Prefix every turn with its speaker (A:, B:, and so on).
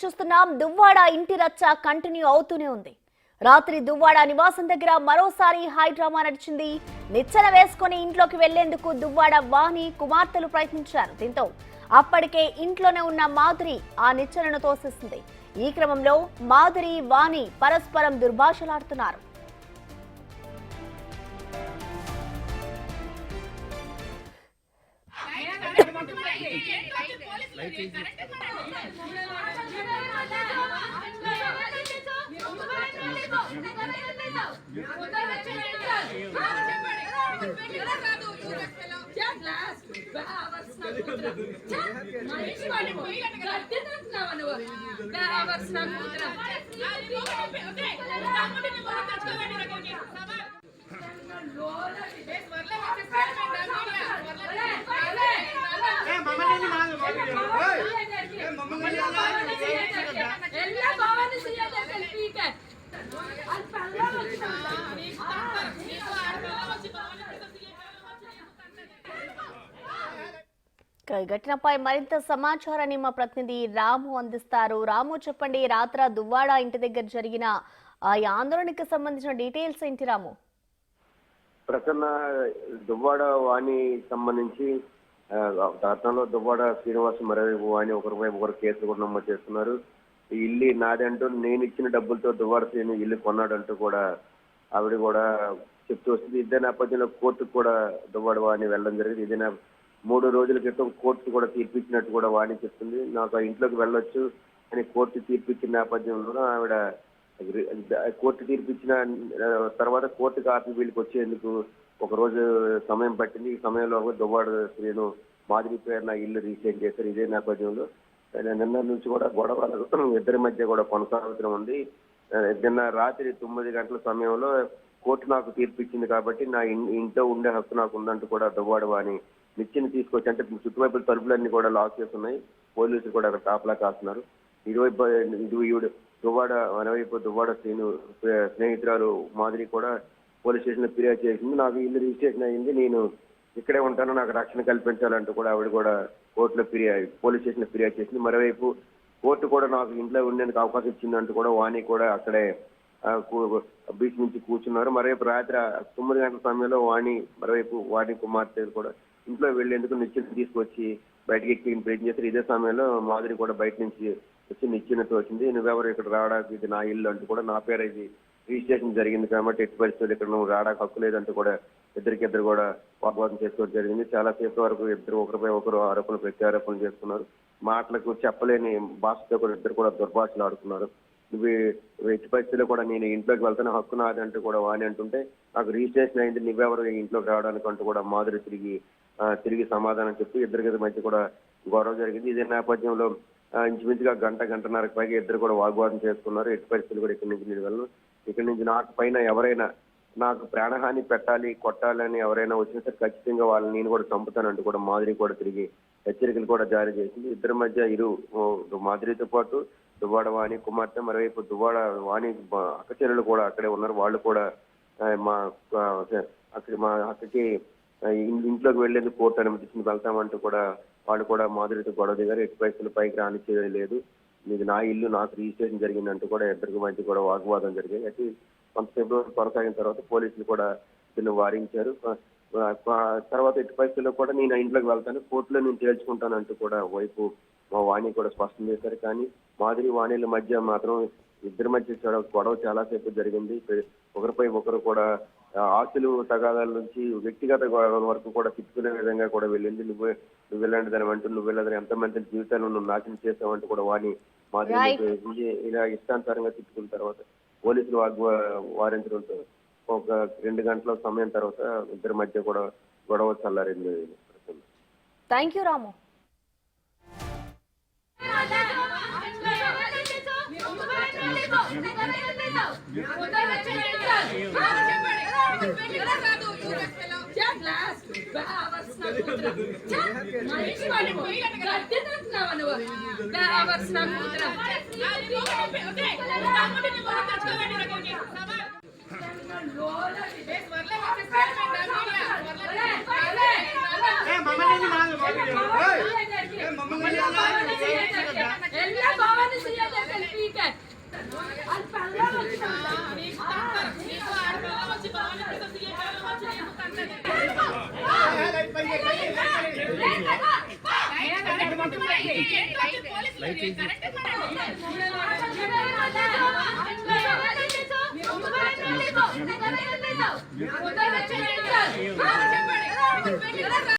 A: చూస్తున్నాం దువ్వాడ ఇంటి రచ్చ కంటిన్యూ అవుతూనే ఉంది. రాత్రి దువ్వాడ నివాసం దగ్గర మరోసారి హై డ్రామా నడిచింది. నిచ్చెన వేసుకుని ఇంట్లోకి వెళ్లేందుకు దువ్వాడ వాణి కుమార్తెలు ప్రయత్నించారు. దీంతో అప్పటికే ఇంట్లోనే ఉన్న మాధురి ఆ నిచ్చెనను తోసేసింది. ఈ క్రమంలో మాధురి వాణి పరస్పరం దుర్భాషలాడుతున్నారు. ఘటనపై మరింత సమాచారాన్ని మా ప్రతినిధి రాము అందిస్తారు. రాము, చెప్పండి, రాత్ర దువ్వాడ ఇంటి దగ్గర జరిగిన ఈ ఆందోళనకు సంబంధించిన డీటెయిల్స్ ఏంటి రాము?
B: ప్రసన్న, దువ్వాడ వాణి సంబంధించి గతంలో దువ్వాడ శ్రీనివాస్ మరోవైపు వాణి ఒకరిపైపు ఒకరు కేసులు కూడా నమోదు చేస్తున్నారు. ఈ ఇల్లు నాదంటూ నేను ఇచ్చిన డబ్బులతో దువ్వాడ శ్రీను ఇల్లు కొన్నాడంటూ కూడా ఆవిడ కూడా చెప్తూ వస్తుంది. ఇదే నేపథ్యంలో కోర్టుకు కూడా దువ్వాడ వాణి వెళ్ళడం జరిగింది. ఇదే 3 రోజుల క్రితం కోర్టు కూడా తీర్పిచ్చినట్టు కూడా వాణి చెప్తుంది. నాకు ఆ ఇంట్లోకి వెళ్ళొచ్చు అని కోర్టు తీర్పిచ్చిన నేపథ్యంలో ఆవిడ కోర్టు తీర్పిచ్చిన తర్వాత కోర్టు కాపీ వీళ్ళకి వచ్చేందుకు ఒక రోజు సమయం పట్టింది. ఈ సమయంలో దువ్వాడ శ్రీను మాధురి పేరున ఇల్లు రీసైన్ చేశారు. ఇదే నేపథ్యంలో నిన్న నుంచి కూడా గొడవలు ఇద్దరి మధ్య కూడా కొనసాగుతూ ఉంది. నిన్న రాత్రి 9 గంటల సమయంలో కోర్టు నాకు తీర్పిచ్చింది కాబట్టి నా ఇంట్లో ఉండే హక్కు నాకు ఉందంటూ కూడా దువ్వాడ వాణి నిచ్చెన తీసుకొచ్చి, అంటే చుట్టువైపుల తలుపులన్నీ కూడా లాక్ చేస్తున్నాయి. పోలీసులు కూడా అక్కడ కాపలా కాస్తున్నారు. ఈవిడ దువ్వాడ మనవైపు దువ్వాడ శ్రీను స్నేహితురాలు మాదిరి కూడా పోలీస్ స్టేషన్ లో ఫిర్యాదు చేసింది. నాకు ఇల్లు రిజిస్ట్రేషన్ అయింది, నేను ఇక్కడే ఉంటాను, నాకు రక్షణ కల్పించాలంటూ కూడా ఆవిడ కూడా కోర్టులో పోలీస్ స్టేషన్ లో ఫిర్యాదు చేసింది. మరోవైపు కోర్టు కూడా నాకు ఇంట్లో ఉండేందుకు అవకాశం ఇచ్చిందంటూ కూడా వాణి కూడా అక్కడే బీచ్ నుంచి కూర్చున్నారు. మరోవైపు రాత్రి 9 గంటల సమయంలో మరోవైపు వాణి కుమార్తె కూడా ఇంట్లో వెళ్లేందుకు నిచ్చెన తీసుకొచ్చి బయటకి ఎక్కి ప్రయత్నం చేశారు. ఇదే సమయంలో మాధురి కూడా బయట నుంచి వచ్చి నిచ్చెనతో వచ్చింది. నువ్వెవరు ఇక్కడ రావడానికి, ఇది నా ఇల్లు అంటూ కూడా, నా పేరు ఇది రిజిస్ట్రేషన్ జరిగింది కాబట్టి ఎట్టి పరిస్థితులు ఇక్కడ నువ్వు రావడానికి హక్కు లేదంటూ కూడా ఇద్దరికిద్దరు కూడా వాగ్వాదం చేసుకోవడం జరిగింది. చాలా సేపు వరకు ఇద్దరు ఒకరిపై ఒకరు ఆరోపణలు ప్రత్యారోపణలు చేస్తున్నారు. మాటలకు చెప్పలేని భాషతో కూడా ఇద్దరు కూడా దుర్భాషలు ఆడుతున్నారు. నువ్వు ఎట్టి పరిస్థితుల్లో కూడా నేను ఇంట్లోకి వెళ్తాను, హక్కు నాది అంటూ కూడా వాణి అంటుంటే, నాకు రిజిస్ట్రేషన్ అయింది, నువ్వెవరు ఇంట్లోకి రావడానికి అంటూ కూడా మాధురి తిరిగి సమాధానం చెప్పి ఇద్దరికి మధ్య కూడా గొడవ జరిగింది. ఇదే నేపథ్యంలో ఇంచుమించుగా గంటన్నరకు పైగా ఇద్దరు కూడా వాగ్వాదం చేసుకున్నారు. ఎట్టి పరిస్థితులు కూడా ఇక్కడి నుంచి నేను వెళ్ళను, ఇక్కడి నుంచి నాకు పైన ఎవరైనా నాకు ప్రాణహాని పెట్టాలి, కొట్టాలని ఎవరైనా వచ్చినా సరే ఖచ్చితంగా వాళ్ళని నేను కూడా చంపుతానంటూ కూడా మాధురి కూడా తిరిగి హెచ్చరికలు కూడా జారీ చేసింది. ఇద్దరి మధ్య మాధురితో పాటు దువ్వాడ వాణి కుమార్తె, మరోవైపు దువ్వాడ వాణి అక్కచెల్లెలు కూడా అక్కడే ఉన్నారు. వాళ్ళు కూడా మా అక్కకి ఇంట్లోకి వెళ్లేందుకు కోర్టు అనుమతించింది, వెళ్తామంటూ కూడా వాళ్ళు కూడా మాధురితో గొడవ దిగారు. ఎట్టి పరిస్థితులు పైకి రానిచ్చేది లేదు, ఇది నా ఇల్లు, నాకు రిజిస్ట్రేషన్ జరిగిందంటూ కూడా ఇద్దరికి మధ్య కూడా వాగ్వాదం జరిగింది. అయితే కొంతసేపు కొనసాగిన తర్వాత పోలీసులు కూడా దీన్ని వారించారు. తర్వాత ఎట్టి పరిస్థితుల్లో కూడా నేను ఇంట్లోకి వెళ్తాను, కోర్టులో నేను తేల్చుకుంటానంటూ కూడా వైపు మా వాణి కూడా స్పష్టం చేశారు. కానీ మాధురి వాణిల మధ్య మాత్రం ఇద్దరి మధ్య గొడవ చాలాసేపు జరిగింది. ఒకరిపై ఒకరు కూడా ఆస్తులు తగాదాల నుంచి వ్యక్తిగత గొడవల వరకు కూడా తిట్టుకునే విధంగా కూడా వెళ్ళింది. నువ్వు వెళ్ళండి దాని అంటూ, నువ్వు వెళ్ళదని ఎంతమంది జీవితాలను నువ్వు నాశనం చేస్తావంటూ కూడా వాణి మాధురి ఇలా ఇష్టానుసారంగా తిట్టుకున్న తర్వాత పోలీసులు వారించడంతో ఒక 2 గంటల సమయం తర్వాత ఇద్దరి మధ్య కూడా గొడవ చల్లారింది.
A: థ్యాంక్ యూ రాము.
C: చెప్పండి